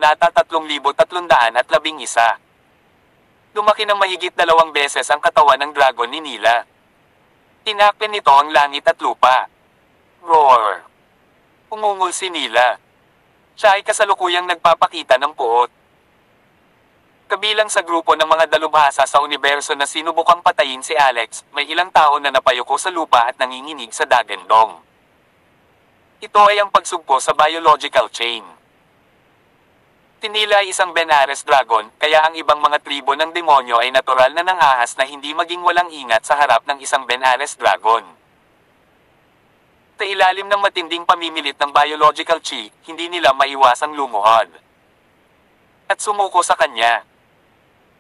Kabanata 3311. Lumaki ng mahigit 2 beses ang katawan ng dragon ni Nila. Tinakpan nito ang langit at lupa. Roar! Umungol si Nila. Siya ay kasalukuyang nagpapakita ng puot. Kabilang sa grupo ng mga dalubhasa sa universo na sinubukang patayin si Alex, may ilang tao na napayuko sa lupa at nanginginig sa Dagendong. Ito ay ang pagsugpo sa biological chain. Nila ay isang Benares dragon, kaya ang ibang mga tribo ng demonyo ay natural na nangahas na hindi maging walang ingat sa harap ng isang Benares dragon. Sa ilalim ng matinding pamimilit ng biological chi, hindi nila maiwasang lumuhod. At sumuko sa kanya.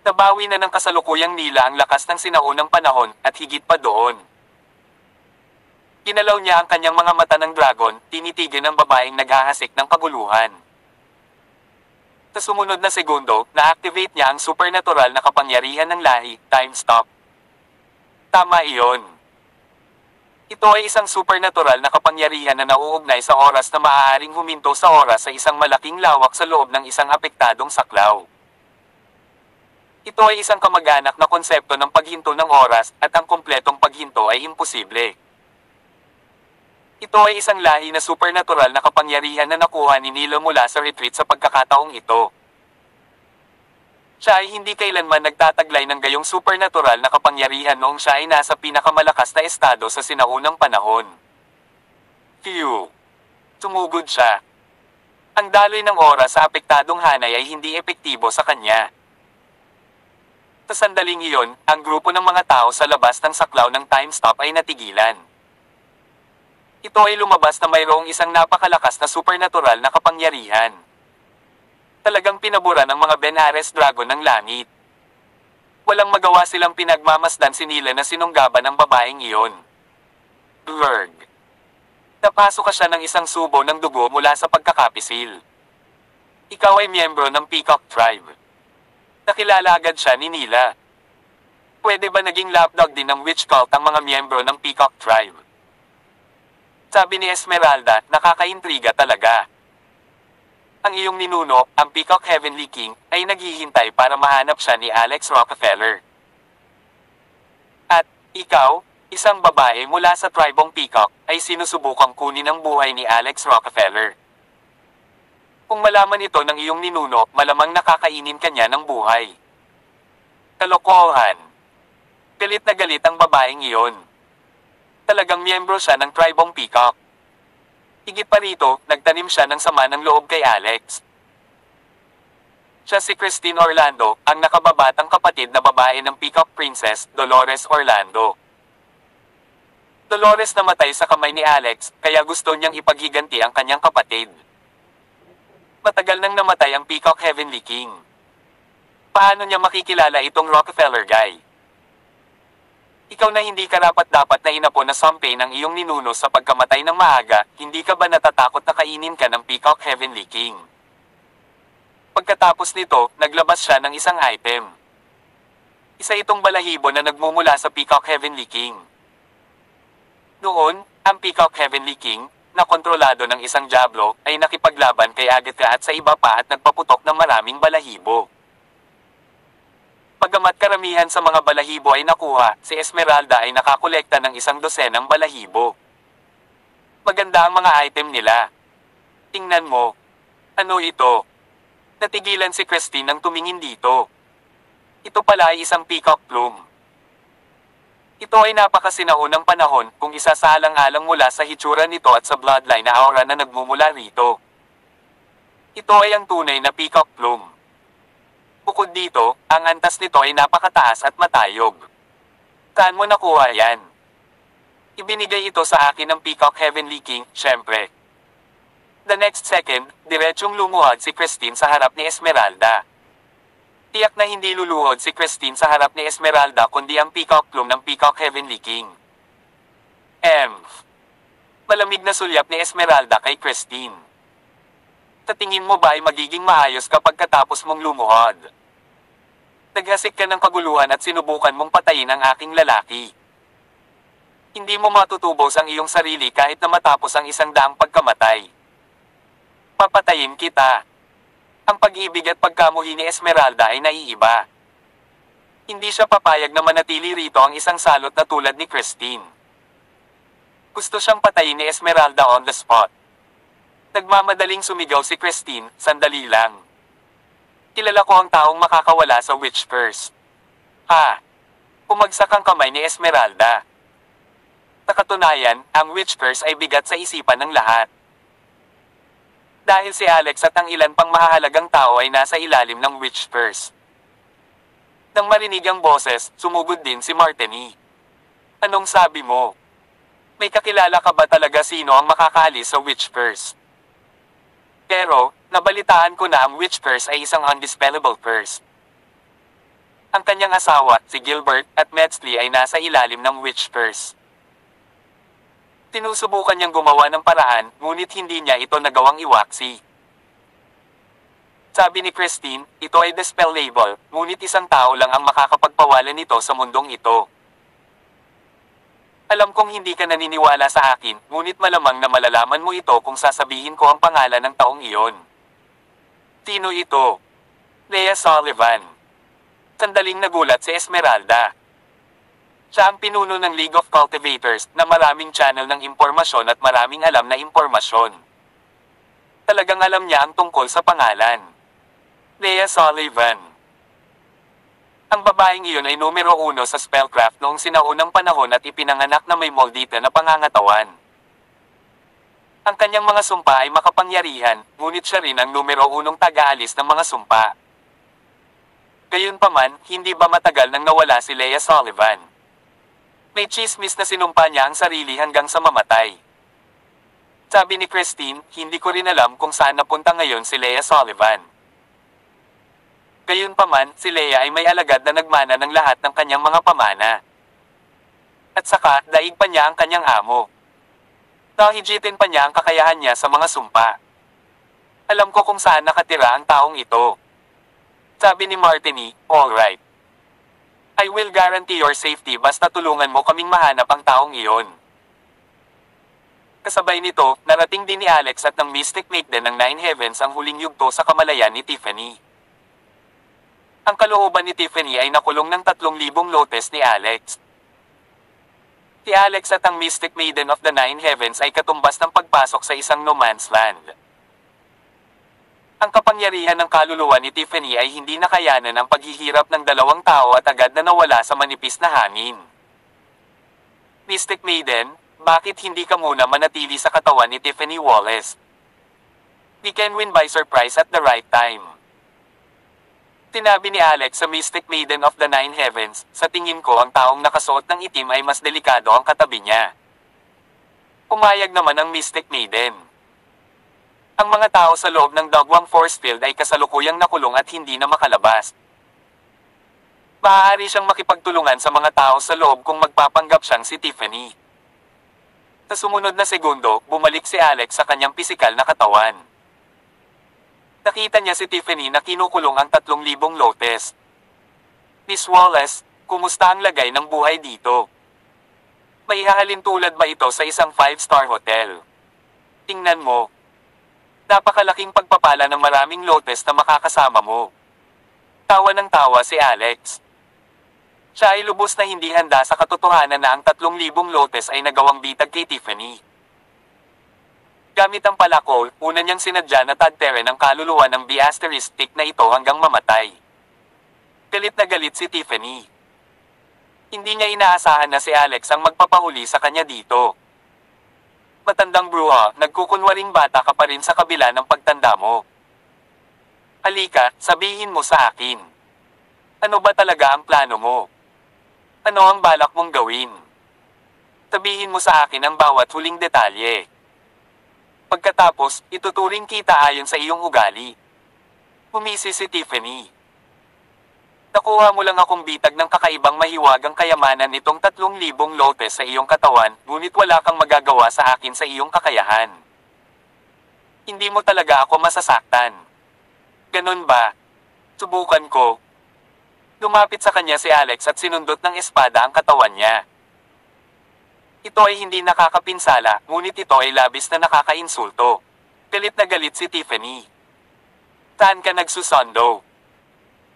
Nabawi na ng kasalukuyang Nila ang lakas ng sinaunang panahon, at higit pa doon. Ginalaw niya ang kanyang mga mata ng dragon, tinitigil ng babaeng naghahasik ng kaguluhan. Sa sumunod na segundo, na-activate niya ang supernatural na kapangyarihan ng lahi, time stop. Tama iyon. Ito ay isang supernatural na kapangyarihan na nauugnay sa oras na maaaring huminto sa oras sa isang malaking lawak sa loob ng isang apektadong saklaw. Ito ay isang kamag-anak na konsepto ng paghinto ng oras, at ang kumpletong paghinto ay imposible. Ito ay isang lahi na supernatural na kapangyarihan na nakuha ni Nilo mula sa retreat sa pagkakataong ito. Siya ay hindi kailanman nagtataglay ng gayong supernatural na kapangyarihan noong siya ay nasa pinakamalakas na estado sa sinaunang panahon. Phew! Tumugod siya. Ang daloy ng oras sa apektadong hanay ay hindi epektibo sa kanya. Sa sandaling iyon, ang grupo ng mga tao sa labas ng saklaw ng time stop ay natigilan. Ito ay lumabas na mayroong isang napakalakas na supernatural na kapangyarihan. Talagang pinabura ng mga Benares dragon ng langit. Walang magawa silang pinagmamasdan si Nila na sinunggaban ng babaeng iyon. Blurg. Napasok ka siya ng isang subo ng dugo mula sa pagkakapisil. Ikaw ay miyembro ng Peacock Tribe. Nakilala agad siya ni Nila. Pwede ba naging lapdog din ng witch cult ang mga miyembro ng Peacock Tribe? Sabi ni Esmeralda, nakakaintriga talaga. Ang iyong ninuno, ang Peacock Heavenly King, ay naghihintay para mahanap siya ni Alex Rockefeller. At, ikaw, isang babae mula sa tribong Peacock, ay sinusubukang kunin ang buhay ni Alex Rockefeller. Kung malaman ito ng iyong ninuno, malamang nakakainin kanya ng buhay. Kalokohan. Galit na galit ang babaeng iyon. Talagang miyembro siya ng tribong Peacock. Higit pa rito, nagtanim siya ng sama ng loob kay Alex. Siya si Christine Orlando, ang nakababatang kapatid na babae ng Peacock Princess, Dolores Orlando. Dolores namatay sa kamay ni Alex, kaya gusto niyang ipaghiganti ang kanyang kapatid. Matagal nang namatay ang Peacock Heavenly King. Paano niya makikilala itong Rockefeller guy? Ikaw na hindi karapat-dapat na inapo na sampay ng iyong ninuno sa pagkamatay ng maaga, hindi ka ba natatakot na kainin ka ng Peacock Heavenly King? Pagkatapos nito, naglabas siya ng isang item. Isa itong balahibo na nagmumula sa Peacock Heavenly King. Noon, ang Peacock Heavenly King, na kontrolado ng isang Diablo, ay nakipaglaban kay Agatha at sa iba pa at nagpaputok ng maraming balahibo. Pagamat karamihan sa mga balahibo ay nakuha, si Esmeralda ay nakakolekta ng 100 balahibo. Maganda ang mga item nila. Tingnan mo. Ano ito? Natigilan si Christine nang tumingin dito. Ito pala ay isang peacock plume. Ito ay napakasinaunang panahon kung isasaalang-alang mula sa hitsura nito at sa bloodline na aura na nagmumula rito. Ito ay ang tunay na peacock plume. Bukod dito, ang antas nito ay napakataas at matayog. Saan mo nakuha yan? Ibinigay ito sa akin ng Peacock Heavenly King, syempre. The next second, diretsyong lumuhod si Christine sa harap ni Esmeralda. Tiyak na hindi luluhod si Christine sa harap ni Esmeralda kundi ang peacock plume ng Peacock Heavenly King. Malamig na sulyap ni Esmeralda kay Christine. Sa tingin mo ba ay magiging maayos kapag katapos mong lumuhod? Naghasik ka ng kaguluhan at sinubukan mong patayin ang aking lalaki. Hindi mo matutubos ang iyong sarili kahit na matapos ang 100 pagkamatay. Papatayin kita. Ang pag-ibig at pagkamuhi ni Esmeralda ay naiiba. Hindi siya papayag na manatili rito ang isang salot na tulad ni Christine. Gusto siyang patayin ni Esmeralda on the spot. Nagmamadaling sumigaw si Christine, sandali lang. Kilala ko ang taong makakawala sa witch curse. Ha? Umagsak ang kamay ni Esmeralda. Sa katunayan, ang witch curse ay bigat sa isipan ng lahat. Dahil si Alex at ang ilan pang mahahalagang tao ay nasa ilalim ng witch curse. Nang marinig ang boses, sumugod din si Martini. Anong sabi mo? May kakilala ka ba talaga sino ang makakaalis sa witch curse? Pero, nabalitaan ko na ang witch curse ay isang undispellable curse. Ang kanyang asawa, si Gilbert, at Metzli ay nasa ilalim ng witch curse. Tinusubukan niyang gumawa ng paraan, ngunit hindi niya ito nagawang iwaksi. Sabi ni Christine, ito ay dispellable, ngunit isang tao lang ang makakapagpawala nito sa mundong ito. Alam kong hindi ka naniniwala sa akin, ngunit malamang na malalaman mo ito kung sasabihin ko ang pangalan ng taong iyon. Sino ito? Lea Sullivan. Sandaling nagulat si Esmeralda. Siya ang pinuno ng League of Cultivators na maraming channel ng impormasyon at maraming alam na impormasyon. Talagang alam niya ang tungkol sa pangalan. Lea Sullivan. Ang babaeng iyon ay numero 1 sa spellcraft noong sinaunang panahon at ipinanganak na may moldita na pangangatawan. Ang kanyang mga sumpa ay makapangyarihan, ngunit siya rin ang numero 1 taga-alis ng mga sumpa. Gayunpaman, hindi ba matagal nang nawala si Lea Sullivan? May chismis na sinumpa niya ang sarili hanggang sa mamatay. Sabi ni Christine, hindi ko rin alam kung saan napunta ngayon si Lea Sullivan. Gayunpaman, si Lea ay may alagad na nagmana ng lahat ng kanyang mga pamana. At saka, daig pa niya ang kanyang amo. Nahijitin pa niya ang kakayahan niya sa mga sumpa. Alam ko kung saan nakatira ang taong ito. Sabi ni Martini, alright. I will guarantee your safety basta tulungan mo kaming mahanap ang taong iyon. Kasabay nito, narating din ni Alex at ng Mystic Maiden ng Nine Heavens ang huling yugto sa kamalayan ni Tiffany. Ang kalooban ni Tiffany ay nakulong ng 3,000 lotes ni Alex. Si Alex at ang Mystic Maiden of the Nine Heavens ay katumbas ng pagpasok sa isang no man's land. Ang kapangyarihan ng kaluluwa ni Tiffany ay hindi nakayanan ang paghihirap ng dalawang tao at agad na nawala sa manipis na hangin. Mystic Maiden, bakit hindi ka muna manatili sa katawan ni Tiffany Wallace? We can win by surprise at the right time. Tinabi ni Alex sa Mystic Maiden of the Nine Heavens, sa tingin ko ang taong nakasuot ng itim ay mas delikado ang katabi niya. Pumayag naman ang Mystic Maiden. Ang mga tao sa loob ng Dogwang Force Field ay kasalukuyang nakulong at hindi na makalabas. Maaari siyang makipagtulungan sa mga tao sa loob kung magpapanggap siyang si Tiffany. Sa sumunod na segundo, bumalik si Alex sa kanyang pisikal na katawan. Nakita niya si Tiffany na kinukulong ang 3,000 lotes. Miss Wallace, kumusta ang lagay ng buhay dito? May hahalin tulad ba ito sa isang 5-star hotel? Tingnan mo. Napakalaking pagpapala ng maraming lotes na makakasama mo. Tawa ng tawa si Alex. Siya ay lubos na hindi handa sa katotohanan na ang 3,000 lotes ay nagawang bitag kay Tiffany. Gamit ang palakol, una niyang sinadya na tagtere ng kaluluwa ng B** na ito hanggang mamatay. Galit na galit si Tiffany. Hindi niya inaasahan na si Alex ang magpapahuli sa kanya dito. Matandang bruha, nagkukunwaring bata ka pa rin sa kabila ng pagtanda mo. Halika, sabihin mo sa akin. Ano ba talaga ang plano mo? Ano ang balak mong gawin? Sabihin mo sa akin ang bawat huling detalye. Pagkatapos, ituturing kita ayon sa iyong ugali. Humisi si Tiffany. Nakuha mo lang akong bitag ng kakaibang mahiwagang kayamanan nitong 3,000 lotes sa iyong katawan, ngunit wala kang magagawa sa akin sa iyong kakayahan. Hindi mo talaga ako masasaktan. Ganun ba? Subukan ko. Lumapit sa kanya si Alex at sinundot ng espada ang katawan niya. Ito ay hindi nakakapinsala, ngunit ito ay labis na nakakainsulto. Galit na galit si Tiffany. Saan ka nagsusondo?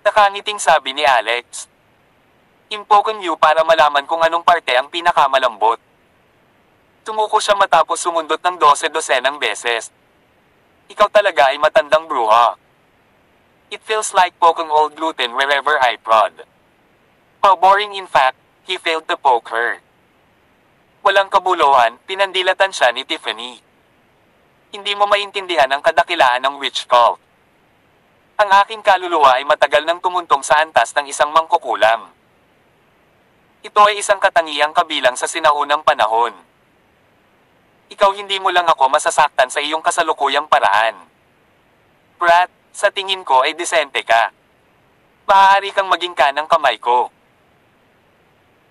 Nakangiting sabi ni Alex. Impoken you para malaman kung anong parte ang pinakamalambot. Tumuko siya matapos sumundot ng 12-dosenang beses. Ikaw talaga ay matandang bruha. It feels like poking old gluten wherever I prod. How boring in fact, he failed to poke her. Walang kabuluhan, pinandilatan siya ni Tiffany. Hindi mo maintindihan ang kadakilaan ng witch cult. Ang aking kaluluwa ay matagal nang tumuntong sa antas ng isang mangkukulam. Ito ay isang katangiang kabilang sa sinaunang panahon. Ikaw hindi mo lang ako masasaktan sa iyong kasalukuyang paraan. Brat, sa tingin ko ay disente ka. Maaari kang maging kanang kamay ko.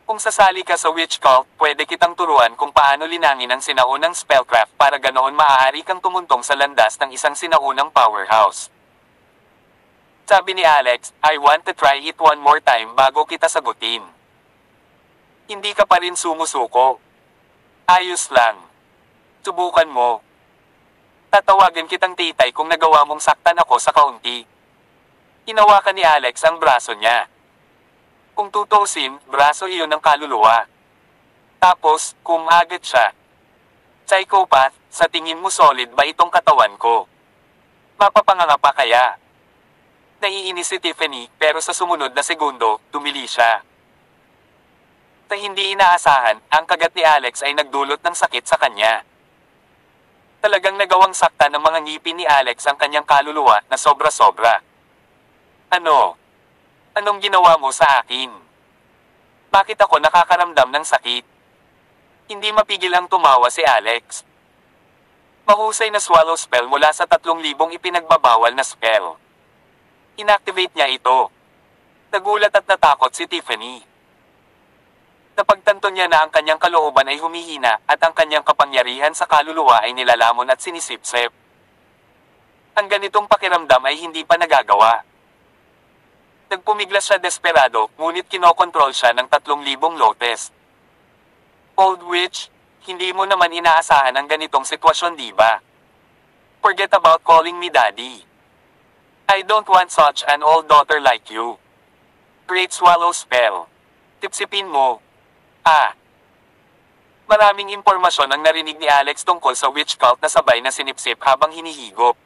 Kung sasali ka sa witch cult, pwede kitang turuan kung paano linangin ang sinaunang spellcraft para ganoon maaari kang tumuntong sa landas ng isang sinaunang powerhouse. Sabi ni Alex, I want to try it one more time bago kita sagutin. Hindi ka pa rin sumusuko. Ayos lang. Subukan mo. Tatawagan kitang titay kung nagawa mong saktan ako sa kaunti. Hinawakan ni Alex ang braso niya. Kung tutusin, braso iyon ng kaluluwa. Tapos, kumagat siya. Psychopath, sa tingin mo solid ba itong katawan ko? Mapapanganga pa kaya? Naiinis si Tiffany, pero sa sumunod na segundo, tumili siya. Sa hindi inaasahan, ang kagat ni Alex ay nagdulot ng sakit sa kanya. Talagang nagawang sakta ng mga ngipin ni Alex ang kanyang kaluluwa na sobra-sobra. Ano? Anong ginawa mo sa akin? Bakit ako nakakaramdam ng sakit? Hindi mapigil ang tumawa si Alex. Mahusay na swallow spell mula sa 3,000 ipinagbabawal na spell. Inactivate niya ito. Nagulat at natakot si Tiffany. Napagtanto niya na ang kanyang kalooban ay humihina at ang kanyang kapangyarihan sa kaluluwa ay nilalamon at sinisipsip. Ang ganitong pakiramdam ay hindi pa nagagawa. Nagpumiglas siya desperado, ngunit kinokontrol siya ng 3,000 lotes. Old witch, hindi mo naman inaasahan ang ganitong sitwasyon, di ba? Forget about calling me daddy. I don't want such an old daughter like you. Great swallow spell. Tipsipin mo. Maraming impormasyon ang narinig ni Alex tungkol sa witch cult na sabay na sinipsip habang hinihigop.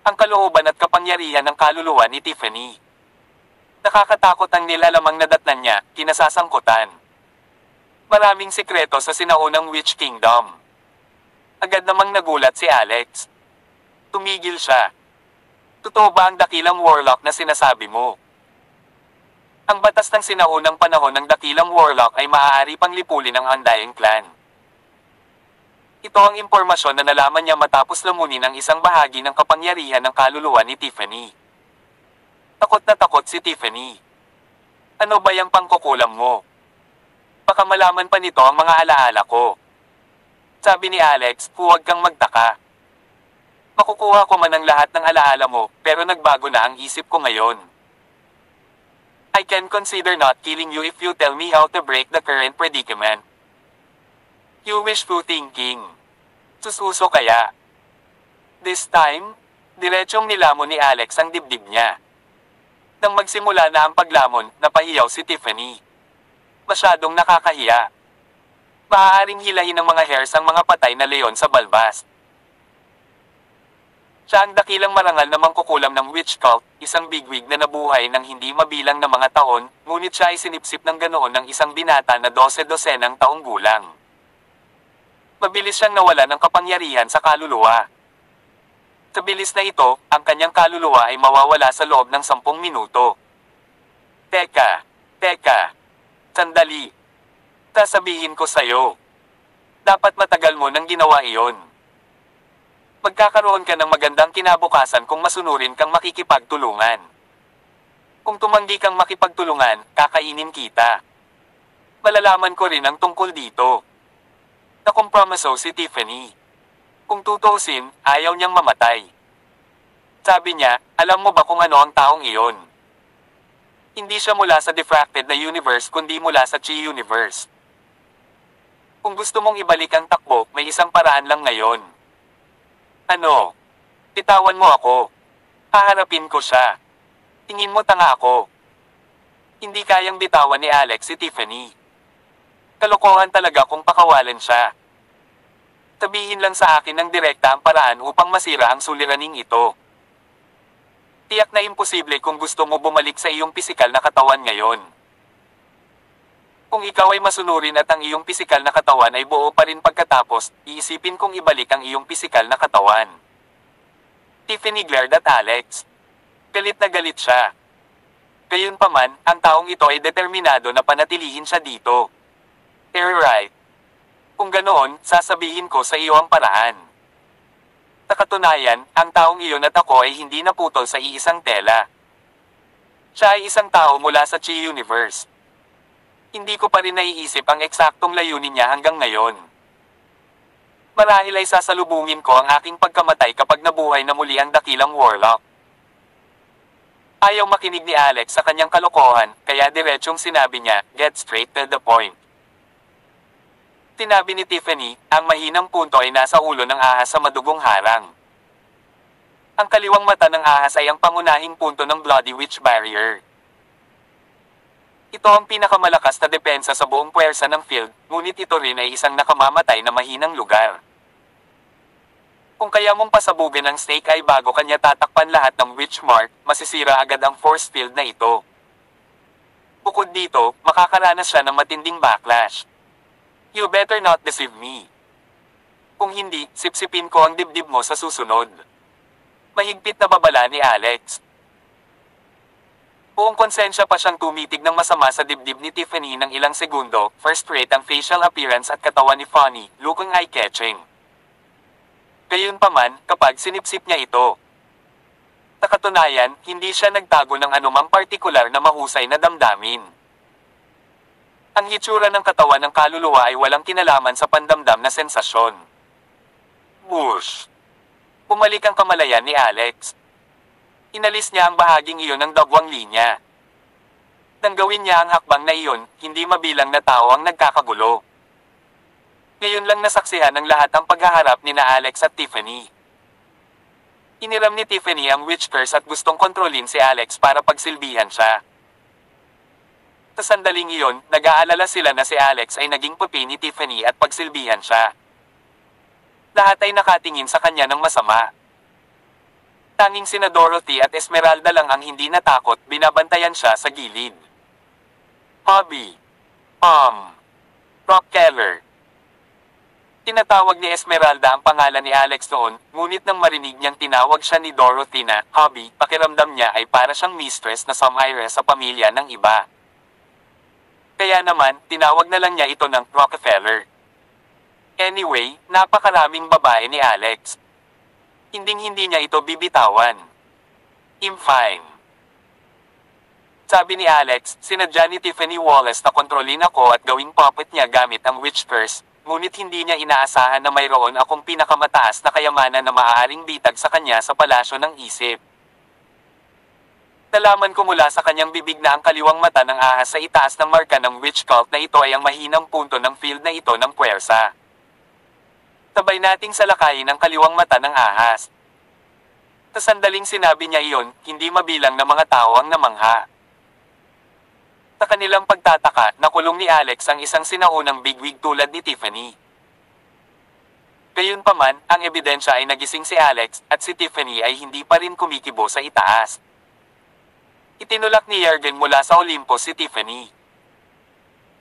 Ang kalooban at kapangyarihan ng kaluluwa ni Tiffany. Nakakatakot ang nilalamang nadatnan niya, kinasasangkutan. Maraming sikreto sa sinaunang Witch Kingdom. Agad namang nagulat si Alex. Tumigil siya. Totoo ba ang dakilang warlock na sinasabi mo? Ang batas ng sinaunang panahon ng dakilang warlock ay maaari pang lipulin ang Undying Clan. Ito ang impormasyon na nalaman niya matapos lamunin ang isang bahagi ng kapangyarihan ng kaluluwa ni Tiffany. Takot na takot si Tiffany. Ano ba yung pangkukulam mo? Baka malaman pa nito ang mga alaala ko. Sabi ni Alex, huwag kang magtaka. Makukuha ko man ang lahat ng alaala mo, pero nagbago na ang isip ko ngayon. I can consider not killing you if you tell me how to break the current predicament. You wishful thinking. Sususo kaya? This time, diretsong nilamon ni Alex ang dibdib niya. Nang magsimula na ang paglamon, napahiyaw si Tiffany. Masyadong nakakahiya. Maaaring hilahin ng mga hairs ang mga patay na leon sa balbas. Siya ang dakilang marangal na mangkukulam ng witch cult, isang bigwig na nabuhay ng hindi mabilang na mga taon, ngunit siya ay sinipsip ng ganoon ng isang binata na 12-dosenang taong gulang. Mabilis siyang nawala ng kapangyarihan sa kaluluwa. Sa bilis na ito, ang kanyang kaluluwa ay mawawala sa loob ng 10 minuto. Teka, sandali. Sasabihin ko sa'yo. Dapat matagal mo nang ginawa iyon. Magkakaroon ka ng magandang kinabukasan kung masunurin kang makikipagtulungan. Kung tumanggi kang makipagtulungan, kakainin kita. Malalaman ko rin ang tungkol dito. Nakompromiso si Tiffany. Kung tutusin, ayaw niyang mamatay. Sabi niya, alam mo ba kung ano ang taong iyon? Hindi siya mula sa diffracted na universe kundi mula sa Chi universe. Kung gusto mong ibalik ang takbo, may isang paraan lang ngayon. Ano? Bitawan mo ako. Haharapin ko siya. Tingin mo tanga ako. Hindi kayang bitawan ni Alex si Tiffany. Kalokohan talaga kung pakawalan siya. Sabihin lang sa akin ng direkta ang paraan upang masira ang suliraning ito. Tiyak na imposible kung gusto mo bumalik sa iyong pisikal na katawan ngayon. Kung ikaw ay masunurin at ang iyong pisikal na katawan ay buo pa rin pagkatapos, iisipin kong ibalik ang iyong pisikal na katawan. Tiffany glared at Alex. Galit na galit siya. Gayunpaman, ang taong ito ay determinado na panatilihin siya dito. You're right. Kung ganoon, sasabihin ko sa iyo ang paraan. Sa katunayan, ang taong iyon at ako ay hindi naputol sa iisang tela. Siya ay isang tao mula sa Chi Universe. Hindi ko pa rin naiisip ang eksaktong layunin niya hanggang ngayon. Marahil ay sasalubungin ko ang aking pagkamatay kapag nabuhay na muli ang dakilang warlock. Ayaw makinig ni Alex sa kanyang kalokohan, kaya diretsong sinabi niya, get straight to the point. Tinabi ni Tiffany, ang mahinang punto ay nasa ulo ng ahas sa madugong harang. Ang kaliwang mata ng ahas ay ang pangunahing punto ng Bloody Witch Barrier. Ito ang pinakamalakas na depensa sa buong puwersa ng field, ngunit ito rin ay isang nakamamatay na mahinang lugar. Kung kaya mong pasabugin ang snake eye bago kanya tatakpan lahat ng witch mark, masisira agad ang force field na ito. Bukod dito, makakaranas siya ng matinding backlash. You better not deceive me. Kung hindi, sipsipin ko ang dibdib mo sa susunod. Mahigpit na babala ni Alex. Buong konsensya pa siyang tumitig ng masama sa dibdib ni Tiffany ng ilang segundo, first rate ang facial appearance at katawan ni Fonny, looking eye-catching. Gayunpaman, kapag sinipsip niya ito. Sa katunayan, hindi siya nagtago ng anumang partikular na mahusay na damdamin. Ang hitsura ng katawan ng kaluluwa ay walang kinalaman sa pandamdam na sensasyon. Whoosh! Bumalik ang kamalayan ni Alex. Inalis niya ang bahaging iyon ng dagwang linya. Nang gawin niya ang hakbang na iyon, hindi mabilang na tao ang nagkakagulo. Ngayon lang nasaksihan ng lahat ang paghaharap ni na Alex at Tiffany. Iniram ni Tiffany ang witch curse at gustong kontrolin si Alex para pagsilbihan siya. Sa sandaling iyon, nag-aalala sila na si Alex ay naging pupi ni Tiffany at pagsilbihan siya. Lahat ay nakatingin sa kanya ng masama. Tanging sina Dorothy at Esmeralda lang ang hindi natakot, binabantayan siya sa gilid. Hobby. Rock Keller. Tinatawag ni Esmeralda ang pangalan ni Alex noon, ngunit nang marinig niyang tinawag siya ni Dorothy na Hobby, pakiramdam niya ay para siyang mistress na sumire sa pamilya ng iba. Kaya naman, tinawag na lang niya ito ng Rockefeller. Anyway, napakaraming babae ni Alex. Hinding-hindi niya ito bibitawan. I'm fine. Sabi ni Alex, sinadya ni Tiffany Wallace na kontrolin ako at gawing puppet niya gamit ang witch curse, ngunit hindi niya inaasahan na mayroon akong pinakamataas na kayamanan na maaaring bitag sa kanya sa palasyo ng isip. Nalaman ko mula sa kanyang bibig na ang kaliwang mata ng ahas sa itaas ng marka ng witch cult na ito ay ang mahinang punto ng field na ito ng puwersa. Sabay nating salakayin ang kaliwang mata ng ahas. Sa sandaling sinabi niya iyon, hindi mabilang na mga tao ang namangha. Sa kanilang pagtataka, nakulong ni Alex ang isang sinaunang bigwig tulad ni Tiffany. Gayunpaman, ang ebidensya ay nagising si Alex, at si Tiffany ay hindi pa rin kumikibo sa itaas. Itinulak ni Yergen mula sa Olympus si Tiffany.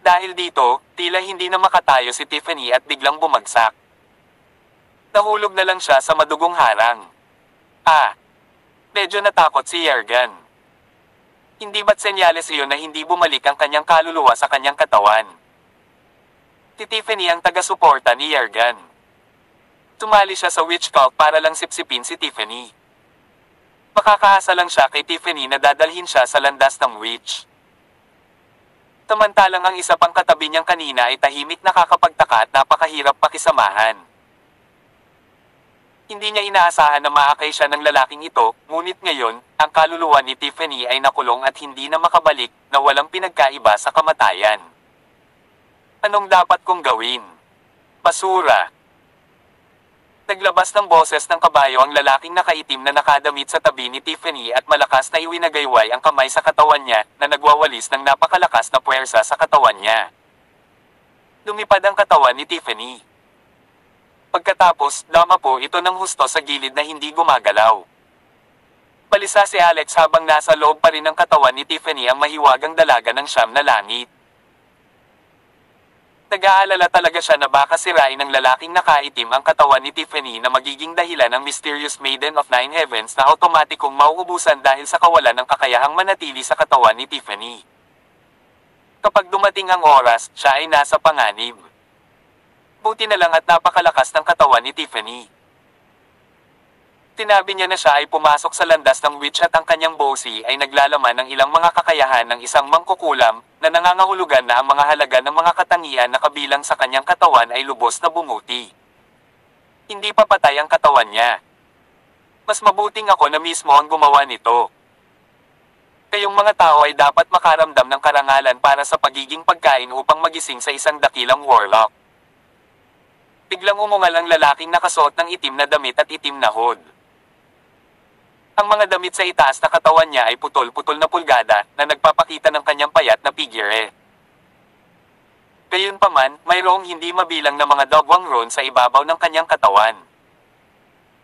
Dahil dito, tila hindi na makatayo si Tiffany at biglang bumagsak. Nahulog na lang siya sa madugong harang. Medyo natakot si Yergen. Hindi ba't senyales iyon na hindi bumalik ang kanyang kaluluwa sa kanyang katawan? Si Tiffany ang taga-suporta ni Yergen. Tumali siya sa witch cult para lang sipsipin si Tiffany. Makakaasa lang siya kay Tiffany na dadalhin siya sa landas ng witch. Samantalang ang isa pang katabi niyang kanina ay tahimik nakakapagtaka at napakahirap pakisamahan. Hindi niya inaasahan na maakay siya ng lalaking ito, ngunit ngayon, ang kaluluwa ni Tiffany ay nakulong at hindi na makabalik, na walang pinagkaiba sa kamatayan. Anong dapat kong gawin? Basura. Naglabas ng boses ng kabayo ang lalaking nakaitim na nakadamit sa tabi ni Tiffany at malakas na iwinagayway ang kamay sa katawan niya na nagwawalis ng napakalakas na puwersa sa katawan niya. Lumipad ang katawan ni Tiffany. Pagkatapos, dama po ito ng husto sa gilid na hindi gumagalaw. Balisa si Alex habang nasa loob pa rin ng katawan ni Tiffany ang mahiwagang dalaga ng siyam na langit. Nag-aalala talaga siya na baka sirain ng lalaking nakaitim ang katawan ni Tiffany na magiging dahilan ng mysterious Maiden of Nine Heavens na automatikong mauubusan dahil sa kawalan ng kakayahang manatili sa katawan ni Tiffany. Kapag dumating ang oras, siya ay nasa panganib. Buti na lang at napakalakas ng katawan ni Tiffany. Tinabi niya na siya ay pumasok sa landas ng witch at ang kanyang bossy ay naglalaman ng ilang mga kakayahan ng isang mangkukulam na nangangahulugan na ang mga halaga ng mga katangian na kabilang sa kanyang katawan ay lubos na bumuti. Hindi pa patay ang katawan niya. Mas mabuting ako na mismo ang gumawa nito. Kayong mga tao ay dapat makaramdam ng karangalan para sa pagiging pagkain upang magising sa isang dakilang warlock. Biglang umungal ang lalaking nakasuot ng itim na damit at itim na hood. Ang mga damit sa itaas na katawan niya ay putol-putol na pulgada na nagpapakita ng kanyang payat na figure. Gayunpaman, mayroong hindi mabilang na mga dogwang ron sa ibabaw ng kanyang katawan.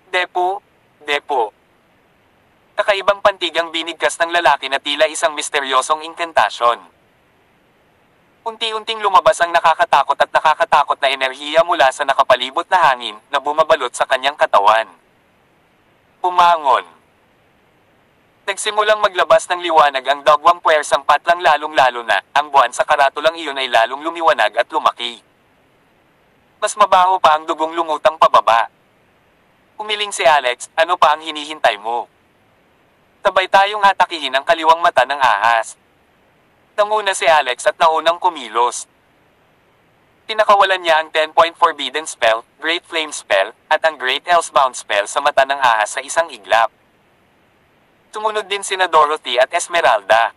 Depo. Kakaibang pantigang binigkas ng lalaki na tila isang misteryosong inkantasyon. Unti-unting lumabas ang nakakatakot na enerhiya mula sa nakapalibot na hangin na bumabalot sa kanyang katawan. Umangon. Nagsimulang maglabas ng liwanag ang dogwang puwersang patlang lalong-lalo na, ang buwan sa karatulang iyon ay lalong lumiwanag at lumaki. Mas mabaho pa ang dugong lumutang pababa. Umiling si Alex, ano pa ang hinihintay mo? Sabay tayong atakihin ang kaliwang mata ng ahas. Nanguna si Alex at naunang kumilos. Pinakawalan niya ang 10-point Forbidden Spell, Great Flame Spell, at ang Great Hellsbound Spell sa mata ng ahas sa isang iglap. Sumunod din sina Dorothy at Esmeralda.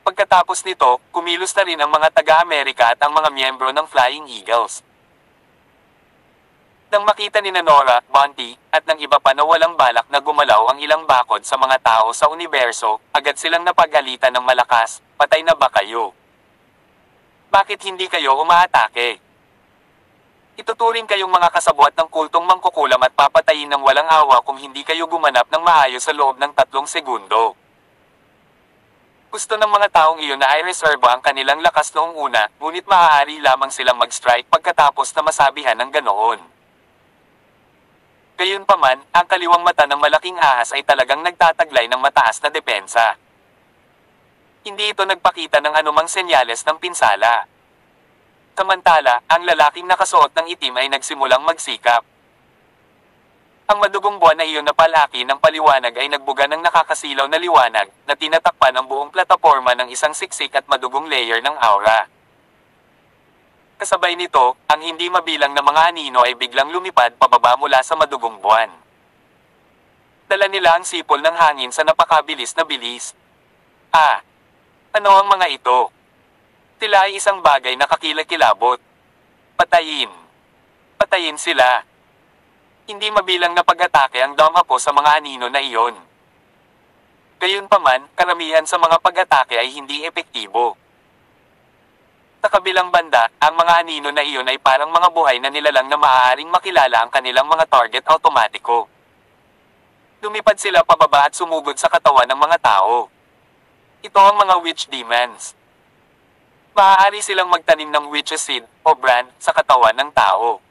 Pagkatapos nito, kumilos na rin ang mga taga-Amerika at ang mga miyembro ng Flying Eagles. Nang makita ni Nora, Bonty, at ng iba pa na walang balak na gumalaw ang ilang bakod sa mga tao sa universo, agad silang napagalitan ng malakas, patay na ba kayo? Bakit hindi kayo umaatake? Ituturing kayong mga kasabwat ng kultong mangkukulam at papatayin ng walang awa kung hindi kayo gumanap ng maayos sa loob ng 3 segundo. Gusto ng mga taong iyon na ay reserba ang kanilang lakas noong una, ngunit maaari lamang silang mag-strike pagkatapos na masabihan ng ganoon. Gayunpaman, ang kaliwang mata ng malaking ahas ay talagang nagtataglay ng mataas na depensa. Hindi ito nagpakita ng anumang senyales ng pinsala. Samantala, ang lalaking nakasuot ng itim ay nagsimulang magsikap. Ang madugong buwan na iyon na palaki ng paliwanag ay nagbuga ng nakakasilaw na liwanag na tinatakpan ang buong plataporma ng isang siksik at madugong layer ng aura. Kasabay nito, ang hindi mabilang na mga anino ay biglang lumipad pababa mula sa madugong buwan. Dala nila ang sipol ng hangin sa napakabilis na bilis. Ano ang mga ito? Sila ay isang bagay na kakilakilabot. Patayin. Patayin sila. Hindi mabilang na pag-atake ang damapo sa mga anino na iyon. Gayunpaman, karamihan sa mga pag-atake ay hindi epektibo. Sa kabilang banda, ang mga anino na iyon ay parang mga buhay na nilalang na maaaring makilala ang kanilang mga target automatiko. Lumipad sila pababa at sumugod sa katawan ng mga tao. Ito ang mga witch demons. Maaari silang magtanim ng witch's seed, o brand, sa katawan ng tao.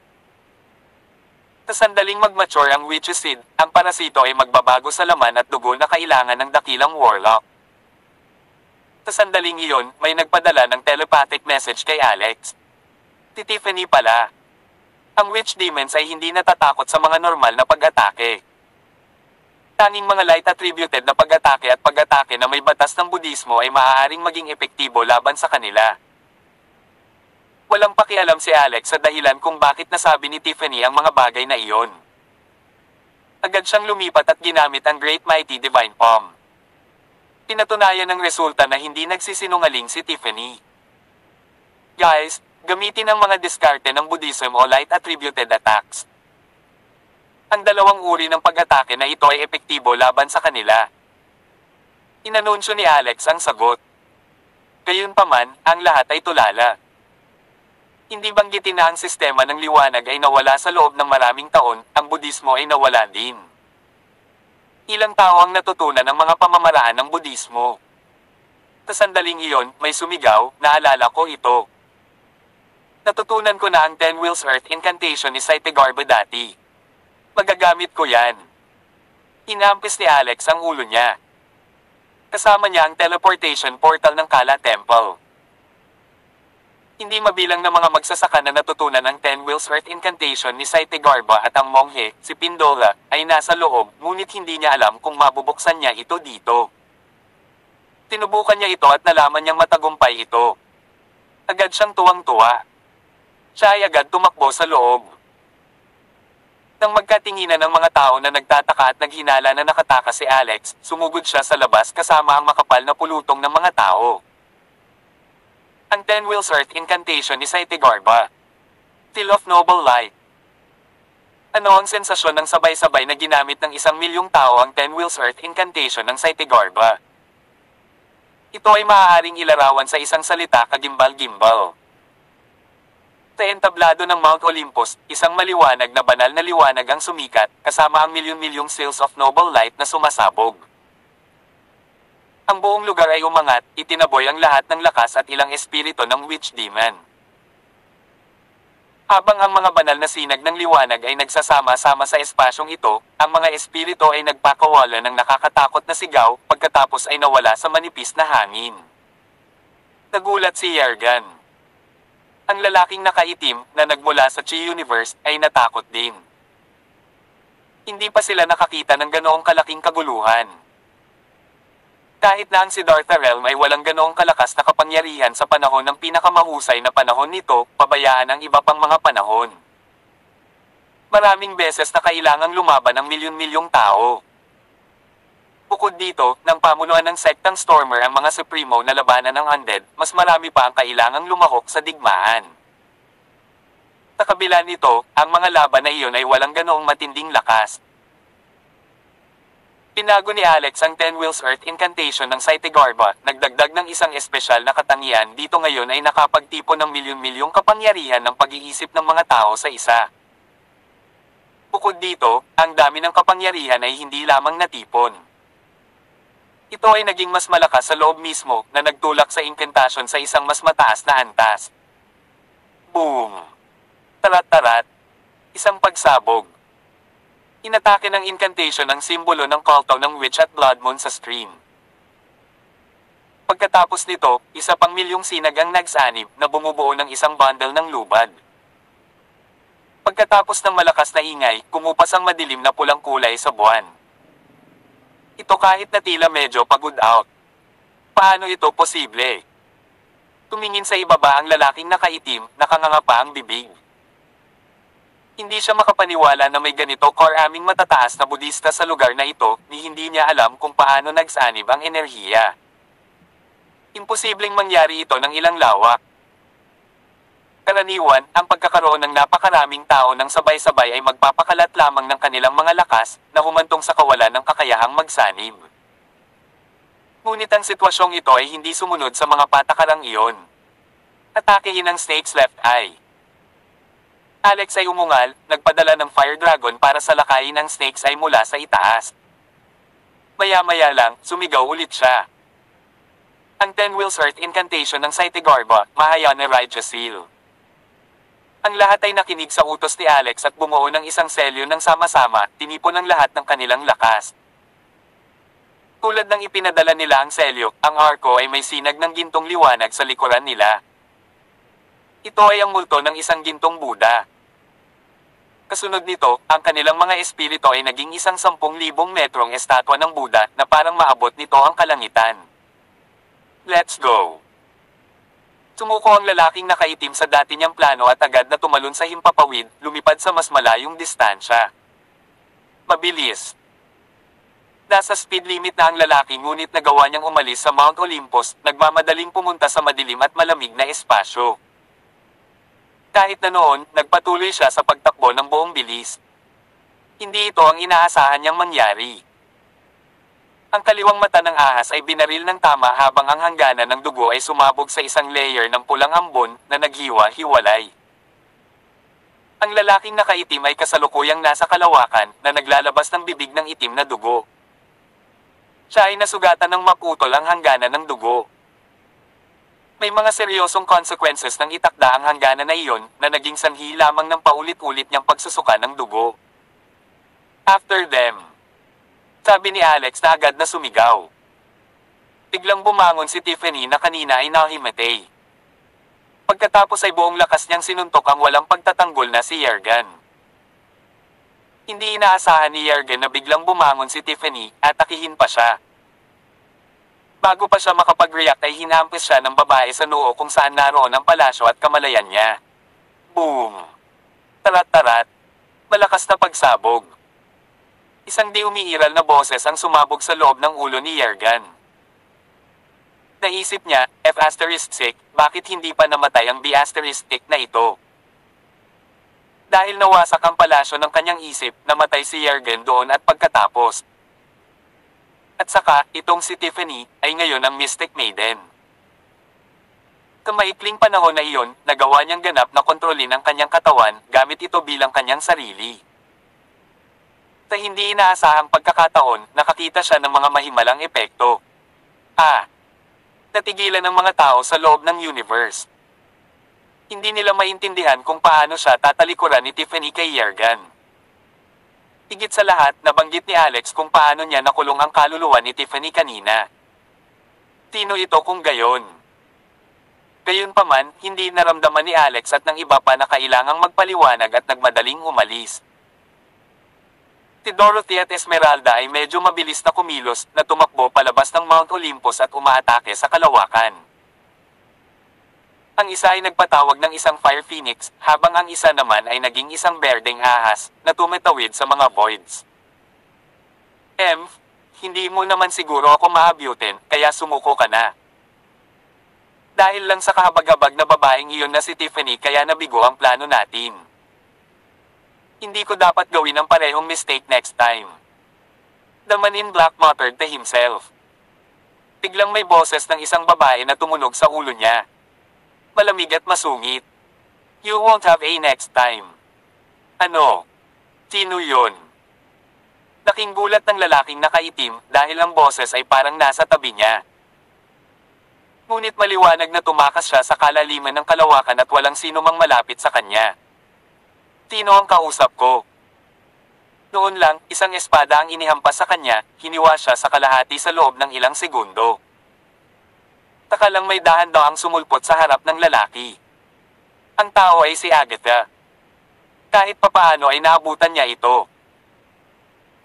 Sa sandaling mag-mature ang witch's seed, ang parasito ay magbabago sa laman at dugo na kailangan ng dakilang warlock. Sa sandaling iyon, may nagpadala ng telepathic message kay Alex. Si Tiffany pala. Ang witch demons ay hindi natatakot sa mga normal na pag-atake. Tanging mga light attributed na pag-atake at pag-atake na may batas ng Budismo ay maaaring maging epektibo laban sa kanila. Walang pakialam si Alex sa dahilan kung bakit nasabi ni Tiffany ang mga bagay na iyon. Agad siyang lumipat at ginamit ang Great Mighty Divine Palm. Pinatunayan ng resulta na hindi nagsisinungaling si Tiffany. Guys, gamitin ang mga diskarte ng Buddhism o light attributed attacks. Ang dalawang uri ng pag-atake na ito ay epektibo laban sa kanila. Inanunsyo ni Alex ang sagot. Gayunpaman, ang lahat ay tulala. Hindi banggitin na ang sistema ng liwanag ay nawala sa loob ng maraming taon, ang Budismo ay nawala din. Ilang tao ang natutunan ng mga pamamaraan ng Budismo. Sa sandaling iyon, may sumigaw, naalala ko ito. Natutunan ko na ang Ten Wheels Earth Incantation ni Saitegarba dati. Magagamit ko yan. Inampis ni Alex ang ulo niya. Kasama niya ang teleportation portal ng Kala Temple. Hindi mabilang ng mga magsasaka na natutunan ang Ten Wheels Earth Incantation ni Saitegarba at ang monghe, si Pindola, ay nasa loob, ngunit hindi niya alam kung mabubuksan niya ito dito. Tinubukan niya ito at nalaman niyang matagumpay ito. Agad siyang tuwang-tuwa. Siya ay agad tumakbo sa loob. Nang magkatinginan ng mga tao na nagtataka at naghinala na nakataka si Alex, sumugod siya sa labas kasama ang makapal na pulutong ng mga tao. Ang Ten Wheels Earth Incantation ni Saitegarba. Till of Noble Light. Ano ang sensasyon ng sabay-sabay na ginamit ng 1,000,000 tao ang Ten Wheels Earth Incantation ng Saitegarba? Ito ay maaaring ilarawan sa isang salita kagimbal-gimbal. Sa entablado ng Mount Olympus, isang maliwanag na banal na liwanag ang sumikat, kasama ang milyon-milyong seals of noble light na sumasabog. Ang buong lugar ay umangat, itinaboy ang lahat ng lakas at ilang espiritu ng witch demon. Habang ang mga banal na sinag ng liwanag ay nagsasama-sama sa espasyong ito, ang mga espiritu ay nagpakawala ng nakakatakot na sigaw, pagkatapos ay nawala sa manipis na hangin. Nagulat si Yergan. Ang lalaking nakaitim, na nagmula sa Chi Universe, ay natakot din. Hindi pa sila nakakita ng ganoong kalaking kaguluhan. Kahit na ang Siddhartha Realm ay walang ganoong kalakas na kapangyarihan sa panahon ng pinakamahusay na panahon nito, pabayaan ang iba pang mga panahon. Maraming beses na kailangang lumaban ng milyon-milyong tao. Bukod dito, nang pamunuan ng sektang Stormer ang mga Supremo na labanan ng undead, mas marami pa ang kailangang lumahok sa digmaan. Sa kabila nito, ang mga laban na iyon ay walang ganoong matinding lakas. Pinago ni Alex ang Ten Wheels Earth Incantation ng Saitegarba, nagdagdag ng isang espesyal na katangian dito ngayon ay nakapagtipon ng milyon-milyong kapangyarihan ng pag-iisip ng mga tao sa isa. Bukod dito, ang dami ng kapangyarihan ay hindi lamang natipon. Ito ay naging mas malakas sa loob mismo, na nagtulak sa incantation sa isang mas mataas na antas. Boom! Tarat-tarat. Isang pagsabog. Inatake ng incantation ang simbolo ng kulto ng witch at blood moon sa stream. Pagkatapos nito, isa pang milyong sinag ang nagsanib na bumubuo ng isang bundle ng lubad. Pagkatapos ng malakas na ingay, kumupas ang madilim na pulang kulay sa buwan. Ito kahit na tila medyo pagod out. Paano ito posible? Tumingin sa ibaba ang lalaking nakaitim, nakanganga ang bibig. Hindi siya makapaniwala na may ganito karaming matataas na Budista sa lugar na ito, ni hindi niya alam kung paano nagsanib ang enerhiya. Imposibleng mangyari ito ng ilang lawak. Karaniwan, ang pagkakaroon ng napakaraming tao ng sabay-sabay ay magpapakalat lamang ng kanilang mga lakas, na humantong sa kawalan ng kakayahang magsanib. Ngunit ang sitwasyong ito ay hindi sumunod sa mga patakarang iyon. Atakehin ang snake's left eye. Alex ay umungal, nagpadala ng fire dragon para salakayin ang snake's eye mula sa itaas. Maya-maya lang, sumigaw ulit siya. Ang Ten Wheels Earth Incantation ng Saitegarba, Mahayana Raja Seal. Ang lahat ay nakinig sa utos ni Alex at bumuo ng isang selyo ng sama-sama, tinipon ng lahat ng kanilang lakas. Tulad ng ipinadala nila ang selyo, ang arko ay may sinag ng gintong liwanag sa likuran nila. Ito ay ang multo ng isang gintong Buddha. Kasunod nito, ang kanilang mga espiritu ay naging 10,000 metrong estatwa ng Buddha na parang maabot nito ang kalangitan. Let's go! Sumuko ang lalaking nakaitim sa dati niyang plano at agad na tumalon sa himpapawid, lumipad sa mas malayong distansya. Mabilis. Nasa speed limit na ang lalaki ngunit nagawa niyang umalis sa Mount Olympus, nagmamadaling pumunta sa madilim at malamig na espasyo. Kahit na noon, nagpatuloy siya sa pagtakbo ng buong bilis. Hindi ito ang inaasahan niyang mangyari. Ang kaliwang mata ng ahas ay binaril ng tama habang ang hangganan ng dugo ay sumabog sa isang layer ng pulang ambon na naghiwa-hiwalay. Ang lalaking nakaitim ay kasalukuyang nasa kalawakan na naglalabas ng bibig ng itim na dugo. Siya ay nasugatan ng maputol ang hangganan ng dugo. May mga seryosong consequences ng itakda ang hangganan na iyon na naging sanhi lamang ng paulit-ulit niyang pagsusuka ng dugo. After them, sabi ni Alex na agad na sumigaw. Biglang bumangon si Tiffany na kanina ay nahimatay. Pagkatapos ay buong lakas niyang sinuntok ang walang pagtatanggol na si Yergan. Hindi inaasahan ni Yergan na biglang bumangon si Tiffany at atakihin pa siya. Bago pa siya makapag-react ay hinampis siya ng babae sa noo kung saan naroon ang palasyo at kamalayan niya. Boom! Tarat-tarat! Malakas na pagsabog. Isang di umiiral na boses ang sumabog sa loob ng ulo ni Yergan. Naisip niya, F***, bakit hindi pa namatay ang B** na ito? Dahil nawasak ang palasyo ng kanyang isip, namatay si Yergan doon at pagkatapos. At saka, itong si Tiffany, ay ngayon ang Mystic Maiden. Kamaikling panahon na iyon, nagawa niyang ganap na kontrolin ang kanyang katawan, gamit ito bilang kanyang sarili. Sa hindi inaasahang pagkakataon, nakakita siya ng mga mahimalang epekto. Natigilan ng mga tao sa loob ng universe. Hindi nila maintindihan kung paano siya tatalikuran ni Tiffany kay Yergan. Higit sa lahat, nabanggit ni Alex kung paano niya nakulong ang kaluluwa ni Tiffany kanina. Sino ito kung gayon? Gayunpaman, hindi naramdaman ni Alex at ng iba pa na kailangang magpaliwanag at nagmadaling umalis. Si Dorothy at Esmeralda ay medyo mabilis na kumilos na tumakbo palabas ng Mount Olympus at umaatake sa kalawakan. Ang isa ay nagpatawag ng isang Fire Phoenix, habang ang isa naman ay naging isang berdeng ahas na tumatawid sa mga voids. Hindi mo naman siguro ako maabutin, kaya sumuko ka na. Dahil lang sa kahabag-habag na babaeng iyon na si Tiffany kaya nabigo ang plano natin. Hindi ko dapat gawin ang parehong mistake next time. The man in black muttered to himself. Biglang may boses ng isang babae na tumunog sa ulo niya. Malamig at masungit. You won't have a next time. Ano? Sino yun? Laking gulat ng lalaking nakaitim dahil ang boses ay parang nasa tabi niya. Ngunit maliwanag na tumakas siya sa kalaliman ng kalawakan at walang sino mang malapit sa kanya. Sino ang kausap ko? Noon lang, isang espada ang inihampas sa kanya, hiniwa siya sa kalahati sa loob ng ilang segundo. Taka lang may dahan daw ang sumulpot sa harap ng lalaki. Ang tao ay si Agatha. Kahit papaano ay naabutan niya ito.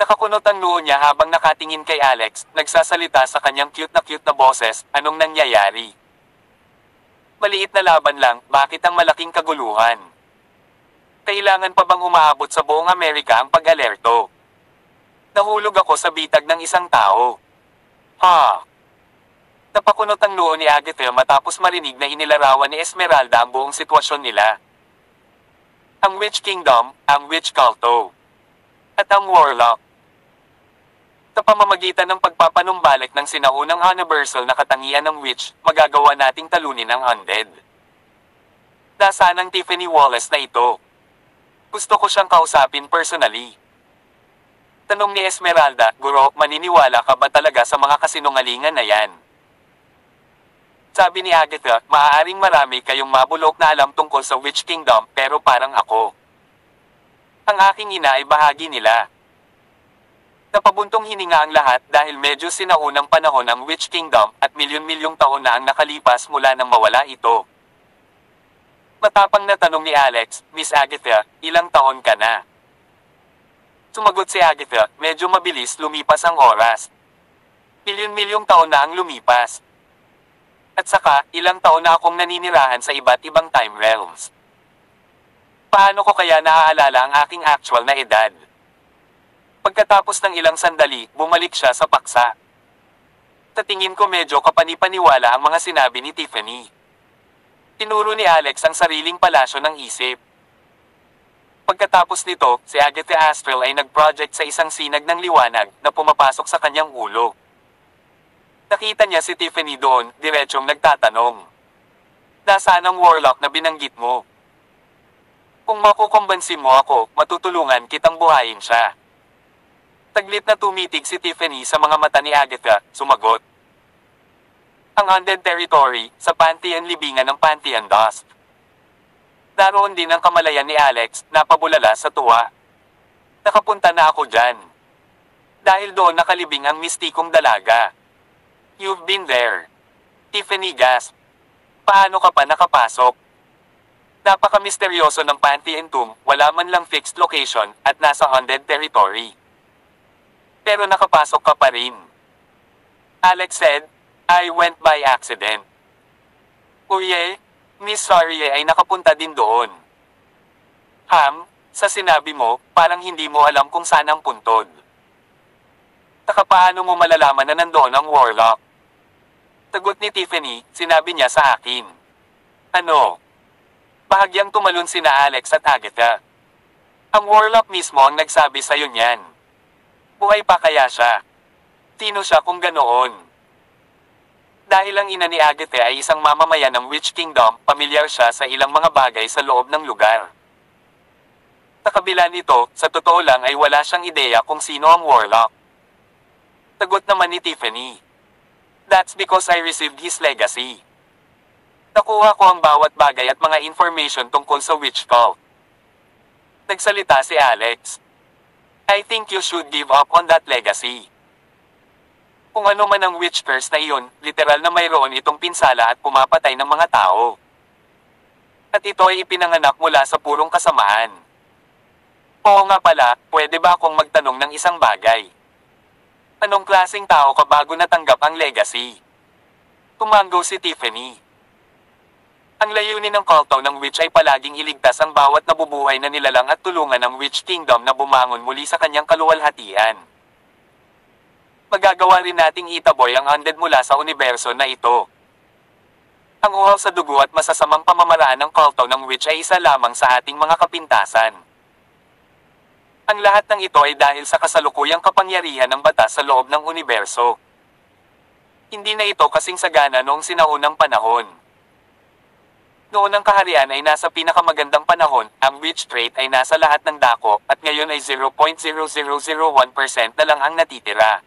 Nakakunot ang noo niya habang nakatingin kay Alex, nagsasalita sa kanyang cute na boses, anong nangyayari? Maliit na laban lang, bakit ang malaking kaguluhan? Kailangan pa bang umaabot sa buong Amerika ang pag-alerto? Nahulog ako sa bitag ng isang tao. Napakunot ang noo ni Agatha matapos marinig na inilarawan ni Esmeralda ang buong sitwasyon nila. Ang Witch Kingdom, ang Witch Culto, at ang Warlock. Sa pamamagitan ng pagpapanumbalik ng sinaunang universal na katangian ng Witch, magagawa nating talunin ang Undead. Nasaan ang Tiffany Wallace na ito? Gusto ko siyang kausapin personally. Tanong ni Esmeralda, Guro, maniniwala ka ba talaga sa mga kasinungalingan na yan? Sabi ni Agatha, maaaring marami kayong mabulok na alam tungkol sa Witch Kingdom, pero parang ako. Ang aking ina ay bahagi nila. Napabuntong hininga ang lahat dahil medyo sinaunang panahon ang Witch Kingdom at milyon-milyong taon na ang nakalipas mula nang mawala ito. Matapang na tanong ni Alex, Miss Agatha, ilang taon ka na? Sumagot si Agatha, medyo mabilis lumipas ang oras. Milyon-milyong taon na ang lumipas. At saka, ilang taon na akong naninirahan sa iba't ibang time realms. Paano ko kaya naaalala ang aking actual na edad? Pagkatapos ng ilang sandali, bumalik siya sa paksa. Sa tingin ko medyo kapani-paniwala ang mga sinabi ni Tiffany. Tinuro ni Alex ang sariling palasyo ng isip. Pagkatapos nito, si Agatha Astral ay nag-project sa isang sinag ng liwanag na pumapasok sa kanyang ulo. Nakita niya si Tiffany doon, diretsong nagtatanong. Nasaan ang warlock na binanggit mo? Kung makukumbansin mo ako, matutulungan kitang buhayin siya. Taglit na tumitig si Tiffany sa mga mata ni Agatha, sumagot. Ang Undead Territory, sa Pantheon libingan ng Pantheon Dusk. Naroon din ang kamalayan ni Alex, napabulala sa tuwa. Nakapunta na ako dyan. Dahil doon nakalibing ang mistikong dalaga. You've been there. Tiffany gasped. Paano ka pa nakapasok? Napaka-misteryoso ng Pantheon Tomb, wala man lang fixed location, at nasa Undead Territory. Pero nakapasok ka pa rin. Alex said, I went by accident. Uye, Miss Sarie ay nakapunta din doon. Ham, sa sinabi mo, parang hindi mo alam kung saan ang puntod. Taka paano mo malalaman na nandoon ang warlock? Tagot ni Tiffany, sinabi niya sa akin. Ano? Bahagyang tumalon sina Alex at Agatha. Ang warlock mismo ang nagsabi sa'yo niyan. Buhay pa kaya siya? Sino siya kung ganoon? Dahil ang ina ni Agatha ay isang mamamayan ng Witch Kingdom, pamilyar siya sa ilang mga bagay sa loob ng lugar. Sa kabila nito, sa totoo lang ay wala siyang ideya kung sino ang warlock. Tagot naman ni Tiffany. That's because I received his legacy. Nakuha ko ang bawat bagay at mga information tungkol sa witch cult. Nagsalita si Alex. I think you should give up on that legacy. Kung ano man ang witch curse na iyon, literal na mayroon itong pinsala at pumapatay ng mga tao. At ito ay ipinanganak mula sa purong kasamaan. Oo nga pala, pwede ba akong magtanong ng isang bagay? Anong klaseng tao ka bago natanggap ang legacy? Tumango si Tiffany. Ang layunin ng kulto ng witch ay palaging iligtas ang bawat nabubuhay na nilalang at tulungan ang Witch Kingdom na bumangon muli sa kanyang kaluwalhatian. Magagawa rin nating itaboy ang undead mula sa universo na ito. Ang uhaw sa dugo at masasamang pamamaraan ng kulto ng witch ay isa lamang sa ating mga kapintasan. Ang lahat ng ito ay dahil sa kasalukuyang kapangyarihan ng batas sa loob ng universo. Hindi na ito kasing sagana noong sinaunang panahon. Noon ang kaharian ay nasa pinakamagandang panahon, ang witch trait ay nasa lahat ng dako, at ngayon ay 0.0001% na lang ang natitira.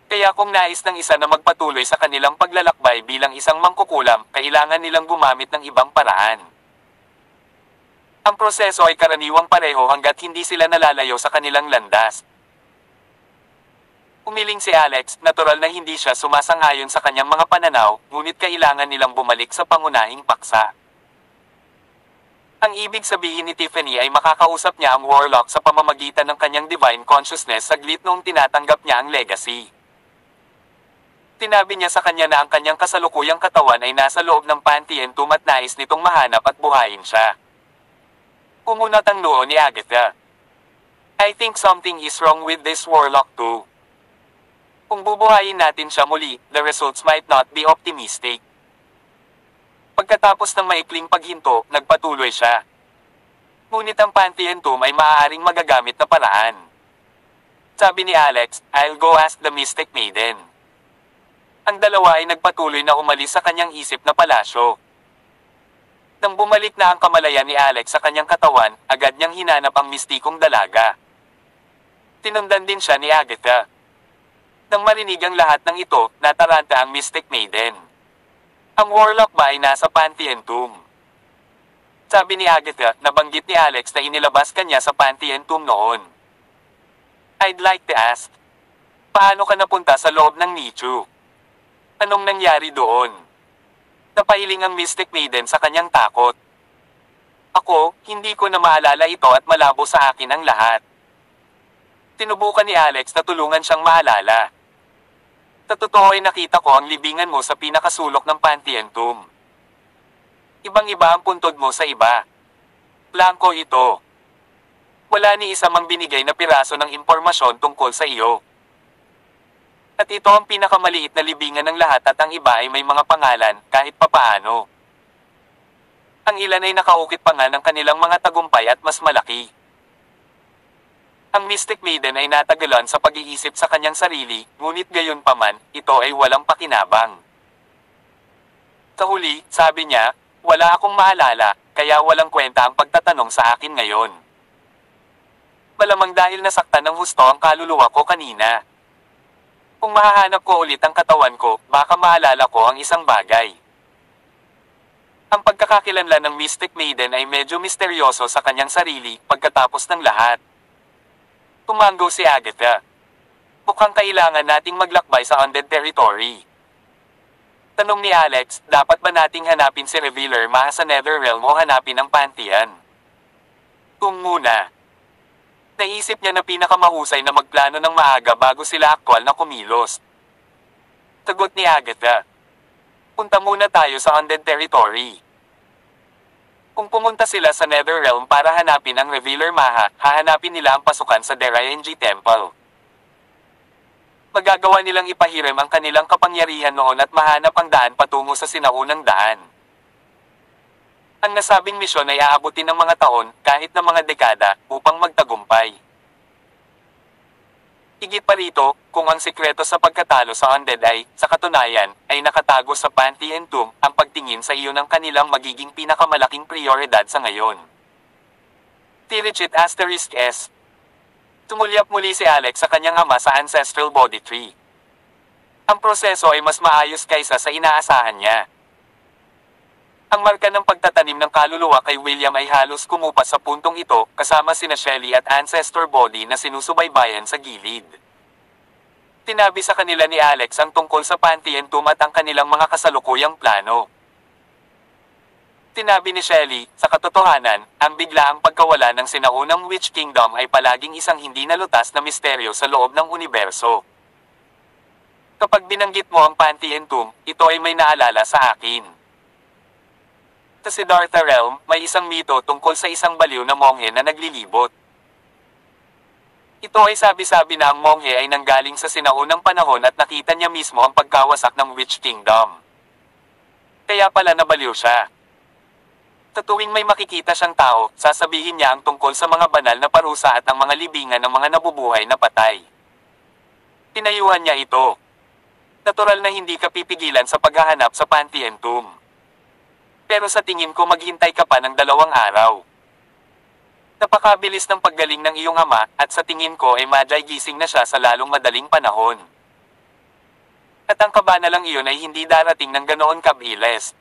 Kaya kung nais ng isa na magpatuloy sa kanilang paglalakbay bilang isang mangkukulam, kailangan nilang gumamit ng ibang paraan. Ang proseso ay karaniwang pareho hanggat hindi sila nalalayo sa kanilang landas. Umiling si Alex, natural na hindi siya sumasang-ayon sa kanyang mga pananaw, ngunit kailangan nilang bumalik sa pangunahing paksa. Ang ibig sabihin ni Tiffany ay makakausap niya ang warlock sa pamamagitan ng kanyang divine consciousness saglit noong tinatanggap niya ang legacy. Tinabi niya sa kanya na ang kanyang kasalukuyang katawan ay nasa loob ng Pantheon Tomb at nais nitong mahanap at buhayin siya. Kumunat ang noo ni Agatha. I think something is wrong with this warlock too. Kung bubuhayin natin siya muli, the results might not be optimistic. Pagkatapos ng maikling paghinto, nagpatuloy siya. Ngunit ang Pantheon Tomb ay maaaring magagamit na paraan. Sabi ni Alex, I'll go ask the Mystic Maiden. Ang dalawa ay nagpatuloy na umalis sa kanyang isip na palasyo. Nang bumalik na ang kamalayan ni Alex sa kanyang katawan, agad niyang hinanap ang mistikong dalaga. Tinundan din siya ni Agatha. Nang marinig ang lahat ng ito, nataranta ang Mystic Maiden. Ang warlock ba ay nasa Pantheon Tomb? Sabi ni Agatha, nabanggit ni Alex na inilabas kanya sa Pantheon Tomb noon. I'd like to ask, paano ka napunta sa loob ng nicho? Anong nangyari doon? Napahiling ang Mystic Maiden sa kanyang takot. Ako, hindi ko na maalala ito at malabo sa akin ang lahat. Tinubukan ni Alex na tulungan siyang maalala. Sa totoo ay nakita ko ang libingan mo sa pinakasulok ng Pantheon Tomb. Ibang-iba ang puntod mo sa iba. Blanko ito. Wala ni isa mang binigay na piraso ng impormasyon tungkol sa iyo. At ito ang pinakamaliit na libingan ng lahat at ang iba ay may mga pangalan, kahit papaano. Ang ilan ay nakaukit pa nga ng kanilang mga tagumpay at mas malaki. Ang Mystic Maiden ay natagalan sa pag-iisip sa kanyang sarili, ngunit gayon paman, ito ay walang pakinabang. Sa huli, sabi niya, wala akong maalala, kaya walang kwenta ang pagtatanong sa akin ngayon. Malamang dahil nasaktan ng husto ang kaluluwa ko kanina. Kung mahahanap ko ulit ang katawan ko, baka maalala ko ang isang bagay. Ang pagkakakilanlan ng Mystic Maiden ay medyo misteryoso sa kanyang sarili pagkatapos ng lahat. Tumango si Agatha. Mukhang kailangan nating maglakbay sa Undead Territory. Tanong ni Alex, dapat ba nating hanapin si Revealer Maha sa Netherrealm o hanapin ang Pantheon? Kung muna. Naisip niya na pinakamahusay na magplano ng maaga bago sila aktwal na kumilos. Sagot ni Agatha. Punta muna tayo sa Undead Territory. Kung pumunta sila sa Netherrealm para hanapin ang Revealer Maha, hahanapin nila ang pasukan sa Deraenji Temple. Magagawa nilang ipahiram ang kanilang kapangyarihan noon at mahanap ang daan patungo sa sinaunang daan. Ang nasabing misyon ay aabutin ng mga taon, kahit na mga dekada, upang magtagumpay. Higit pa rito, kung ang sikreto sa pagkatalo sa Undead ay, sa katunayan, ay nakatago sa Pantheon Tomb, ang pagtingin sa iyon ang kanilang magiging pinakamalaking prioridad sa ngayon. Tirichit *S. Tumulyap muli si Alex sa kanyang ama sa Ancestral Body Tree. Ang proseso ay mas maayos kaysa sa inaasahan niya. Ang marka ng pagtatanim ng kaluluwa kay William ay halos kumupas sa puntong ito, kasama sina Shelly at Ancestor Body na sinusubaybayan sa gilid. Tinabi sa kanila ni Alex ang tungkol sa Pantheon Tomb at ang kanilang mga kasalukuyang plano. Tinabi ni Shelly, sa katotohanan, ang biglaang pagkawala ng sinaunang Witch Kingdom ay palaging isang hindi nalutas na misteryo sa loob ng universo. Kapag binanggit mo ang Pantheon Tomb, ito ay may naalala sa akin. Sa Siddhartha Realm, may isang mito tungkol sa isang baliw na monghe na naglilibot. Ito ay sabi-sabi na ang monghe ay nanggaling sa sinaunang panahon at nakita niya mismo ang pagkawasak ng Witch Kingdom. Kaya pala nabaliw siya. Sa tuwing may makikita siyang tao, sasabihin niya ang tungkol sa mga banal na parusa at ang mga libingan ng mga nabubuhay na patay. Tinayuhan niya ito. Natural na hindi ka pipigilan sa paghahanap sa Pantheon Tomb. Pero sa tingin ko maghintay ka pa ng 2 araw. Napakabilis ng paggaling ng iyong ama, at sa tingin ko ay madyay gising na siya sa lalong madaling panahon. At ang kabanalang iyon ay hindi darating ng ganoon kabilis.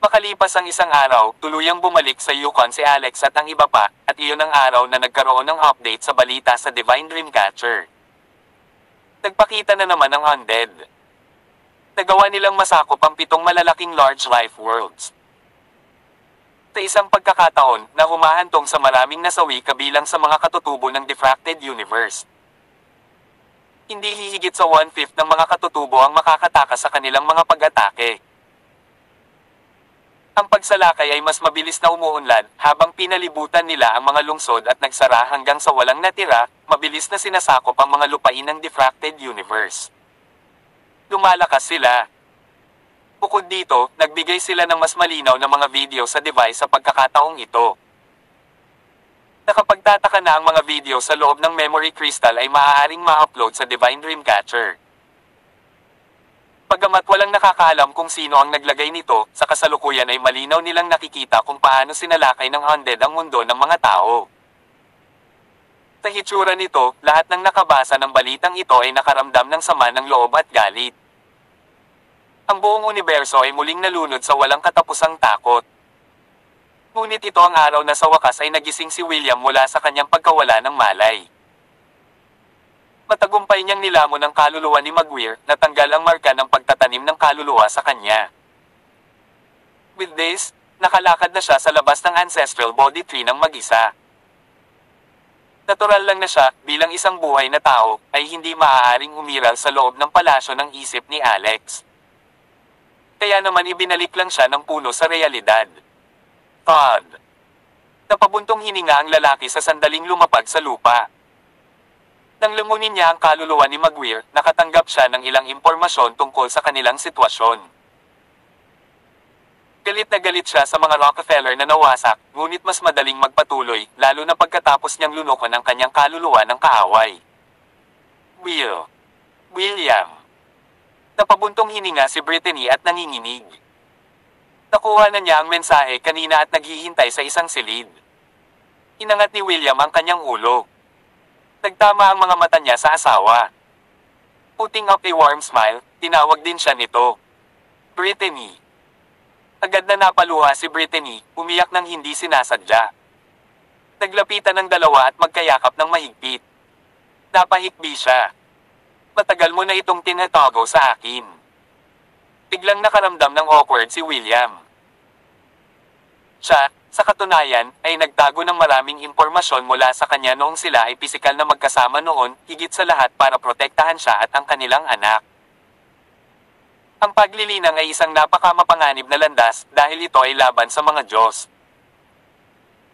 Makalipas ang 1 araw, tuluyang bumalik sa Yukon si Alex at ang iba pa, at iyon ang araw na nagkaroon ng update sa balita sa Divine Dreamcatcher. Nagpakita na naman ang Undead. Nagawa nilang masakop ang 7 malalaking large life worlds. Sa isang pagkakataon na humahantong sa maraming nasawi kabilang sa mga katutubo ng Diffracted Universe. Hindi hihigit sa 1/5 ng mga katutubo ang makakatakas sa kanilang mga pag-atake. Ang pagsalakay ay mas mabilis na umuunlad habang pinalibutan nila ang mga lungsod at nagsara hanggang sa walang natira, mabilis na sinasakop ang mga lupain ng Diffracted Universe. Lumalakas sila. Bukod dito, nagbigay sila ng mas malinaw na mga video sa device sa pagkakataong ito. Nakapagtataka na ang mga video sa loob ng memory crystal ay maaaring ma-upload sa Divine Dreamcatcher. Bagamat walang nakakaalam kung sino ang naglagay nito, sa kasalukuyan ay malinaw nilang nakikita kung paano sinalakay ng Undead ang mundo ng mga tao. Sa hitsura nito, lahat ng nakabasa ng balitang ito ay nakaramdam ng sama ng loob at galit. Ang buong universo ay muling nalunod sa walang katapusang takot. Ngunit ito ang araw na sa wakas ay nagising si William mula sa kanyang pagkawala ng malay. Matagumpay niyang nilamon ang kaluluwa ni Maguire, natanggal ang marka ng pagtatanim ng kaluluwa sa kanya. With this, nakalakad na siya sa labas ng Ancestral Body Tree ng mag-isa. Natural lang na siya, bilang isang buhay na tao, ay hindi maaaring umiral sa loob ng palasyo ng isip ni Alex. Kaya naman ibinalik lang siya ng puno sa realidad. Todd. Napabuntong hininga ang lalaki sa sandaling lumapag sa lupa. Nang lumunin niya ang kaluluwa ni Maguire, nakatanggap siya ng ilang impormasyon tungkol sa kanilang sitwasyon. Galit na galit siya sa mga Rockefeller na nawasak, ngunit mas madaling magpatuloy, lalo na pagkatapos niyang lunukan ang kanyang kaluluwa ng kaaway. William. Napabuntong hininga si Brittany at nanginginig. Nakuha na niya ang mensahe kanina at naghihintay sa isang silid. Inangat ni William ang kanyang ulo. Nagtama ang mga mata niya sa asawa. Putting up a warm smile, tinawag din siya nito. Brittany. Agad na napaluha si Brittany, umiyak ng hindi sinasadya. Naglapitan ng dalawa at magkayakap ng mahigpit. Napahikbi siya. Matagal mo na itong tinatago sa akin. Biglang nakaramdam ng awkward si William. Siya, sa katunayan, ay nagtago ng maraming impormasyon mula sa kanya noong sila ay pisikal na magkasama noon, higit sa lahat para protektahan siya at ang kanilang anak. Ang paglilinang ay isang napakamapanganib na landas dahil ito ay laban sa mga Diyos.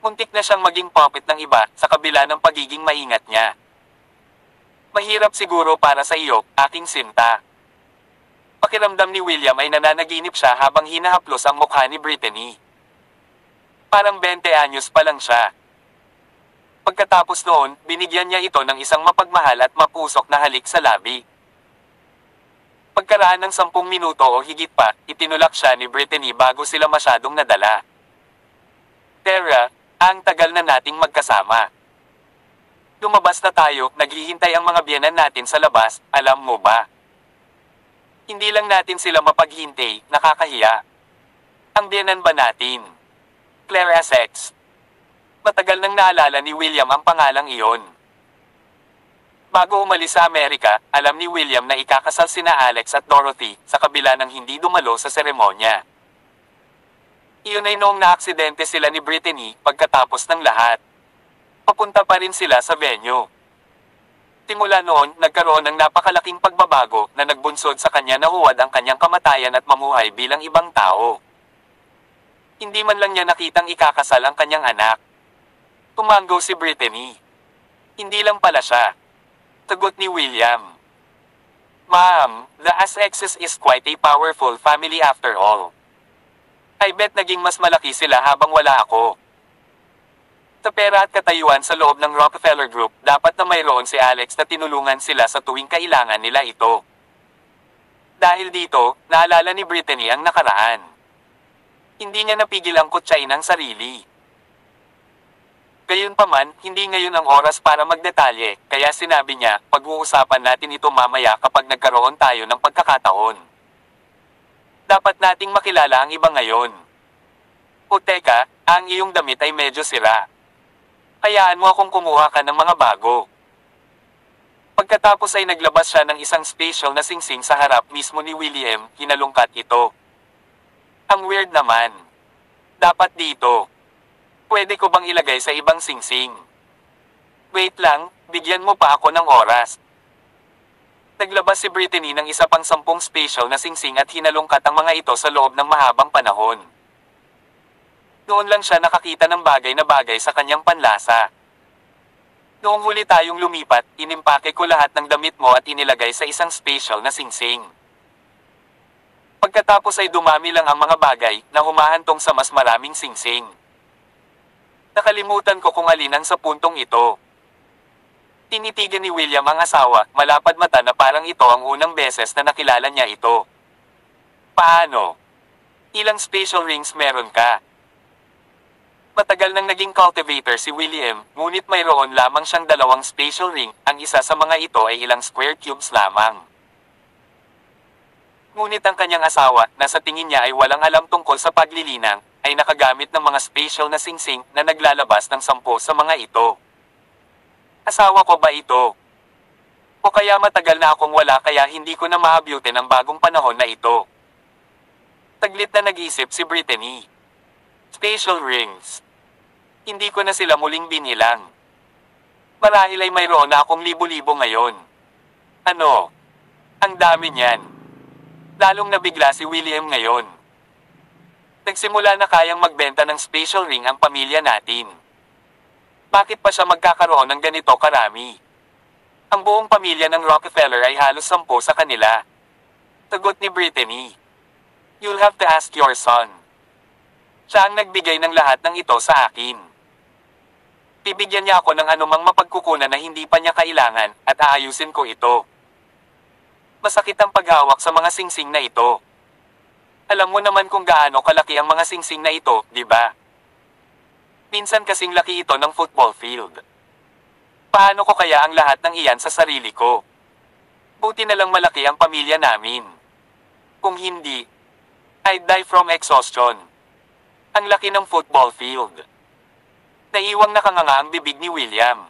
Muntik na siyang maging puppet ng iba sa kabila ng pagiging maingat niya. Mahirap siguro para sa iyo, aking sinta. Pakiramdam ni William ay nananaginip siya habang hinahaplos ang mukha ni Brittany. Parang 20 anyos pa lang siya. Pagkatapos noon, binigyan niya ito ng isang mapagmahal at mapusok na halik sa labi. Pagkaraan ng 10 minuto o higit pa, itinulak siya ni Brittany bago sila masyadong nadala. Tara, ang tagal na nating magkasama. Lumabas na tayo, naghihintay ang mga biyenan natin sa labas, alam mo ba? Hindi lang natin sila mapaghintay, nakakahiya. Ang biyenan ba natin? Claire Essex. Matagal nang naalala ni William ang pangalang iyon. Bago umalis sa Amerika, alam ni William na ikakasal sina Alex at Dorothy, sa kabila ng hindi dumalo sa seremonya. Iyon ay noong naaksidente sila ni Brittany, pagkatapos ng lahat. Papunta pa rin sila sa venue. Simula noon, nagkaroon ng napakalaking pagbabago na nagbunsod sa kanya na huwad ang kanyang kamatayan at mamuhay bilang ibang tao. Hindi man lang niya nakitang ikakasal ang kanyang anak. Tumanggo si Brittany. Hindi lang pala siya. Sagot ni William. Ma'am, the Essexes is quite a powerful family after all. I bet naging mas malaki sila habang wala ako. Sa pera at katayuan sa loob ng Rockefeller Group, dapat na mayroon si Alex na tinulungan sila sa tuwing kailangan nila ito. Dahil dito, naalala ni Brittany ang nakaraan. Hindi niya napigil ang kutsain ng sarili. Gayunpaman, hindi ngayon ang oras para magdetalye, kaya sinabi niya, pag-uusapan natin ito mamaya kapag nagkaroon tayo ng pagkakataon. Dapat nating makilala ang iba ngayon. O teka, ang iyong damit ay medyo sira. Hayaan mo akong kumuha ka ng mga bago. Pagkatapos ay naglabas siya ng isang special na singsing sa harap mismo ni William, hinalungkat ito. Ang weird naman. Dapat dito. Pwede ko bang ilagay sa ibang singsing? Wait lang, bigyan mo pa ako ng oras. Naglabas si Brittany ng isa pang 10 special na singsing at hinalungkat ang mga ito sa loob ng mahabang panahon. Noon lang siya nakakita ng bagay na bagay sa kanyang panlasa. Noong huli tayong lumipat, inimpake ko lahat ng damit mo at inilagay sa isang special na singsing. Pagkatapos ay dumami lang ang mga bagay na humahantong sa mas maraming singsing. Nakalimutan ko kung alin ang sa puntong ito. Tinitigan ni William ang asawa, malapad mata na parang ito ang unang beses na nakilala niya ito. Paano? Ilang special rings meron ka? Matagal nang naging cultivator si William, ngunit mayroon lamang siyang 2 special ring, ang isa sa mga ito ay ilang square cubes lamang. Ngunit ang kanyang asawa, na sa tingin niya ay walang alam tungkol sa paglilinang, ay nakagamit ng mga special na singsing na naglalabas ng 10 sa mga ito. Asawa ko ba ito? O kaya matagal na akong wala kaya hindi ko na maabyutin ang bagong panahon na ito? Taglit na nag-isip si Brittany. Special rings. Hindi ko na sila muling binilang. Marahil ay mayroon na akong libo-libo ngayon. Ano? Ang dami niyan. Lalong nabigla si William ngayon. Nagsimula na kayang magbenta ng special ring ang pamilya natin. Bakit pa siya magkakaroon ng ganito karami? Ang buong pamilya ng Rockefeller ay halos 10 sa kanila. Sagot ni Brittany. You'll have to ask your son. Siya ang nagbigay ng lahat ng ito sa akin. Bibigyan niya ako ng anumang mapagkukunan na hindi pa niya kailangan, at aayusin ko ito. Masakit ang paghawak sa mga singsing na ito. Alam mo naman kung gaano kalaki ang mga singsing na ito, di ba? Minsan kasing laki ito ng football field. Paano ko kaya ang lahat ng iyan sa sarili ko? Buti na lang malaki ang pamilya namin. Kung hindi, I'd die from exhaustion. Ang laki ng football field. Naiwang nakanganga ang bibig ni William.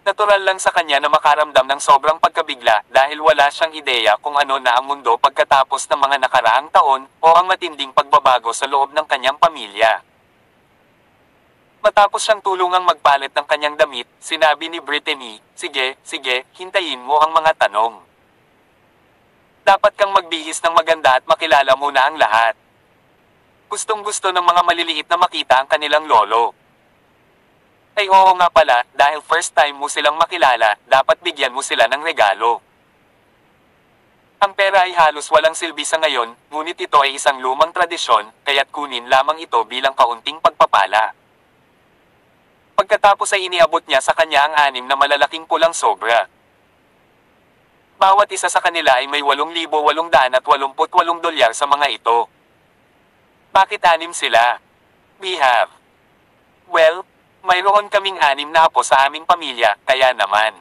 Natural lang sa kanya na makaramdam ng sobrang pagkabigla dahil wala siyang ideya kung ano na ang mundo pagkatapos ng mga nakaraang taon o ang matinding pagbabago sa loob ng kanyang pamilya. Matapos siyang tulungang magpalit ng kanyang damit, sinabi ni Brittany, sige, hintayin mo ang mga tanong. Dapat kang magbihis ng maganda at makilala muna ang lahat. Gustong-gusto ng mga maliliit na makita ang kanilang lolo. Ay oo nga pala, dahil first time mo silang makilala, dapat bigyan mo sila ng regalo. Ang pera ay halos walang silbi sa ngayon, ngunit ito ay isang lumang tradisyon, kaya't kunin lamang ito bilang kaunting pagpapala. Pagkatapos ay iniabot niya sa kanya ang 6 na malalaking pulang sobra. Bawat isa sa kanila ay may 8,888 dolyar sa mga ito. Bakit 6 sila? We have. Well, mayroon kaming 6 na apo sa aming pamilya, kaya naman.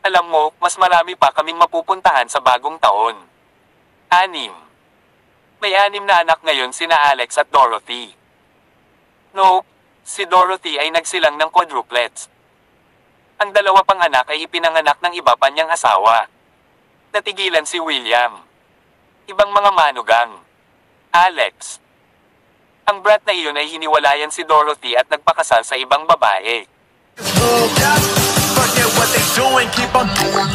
Alam mo, mas marami pa kaming mapupuntahan sa bagong taon. 6. May 6 na anak ngayon sina Alex at Dorothy. No, si Dorothy ay nagsilang ng quadruplets. Ang 2 pang anak ay ipinanganak ng iba pa niyang asawa. Natigilan si William. Ibang mga manugang. Alex. Ang brat na iyon ay hiniwalayan si Dorothy at nagpakasal sa ibang babae. Forget what they doing, keep on doing.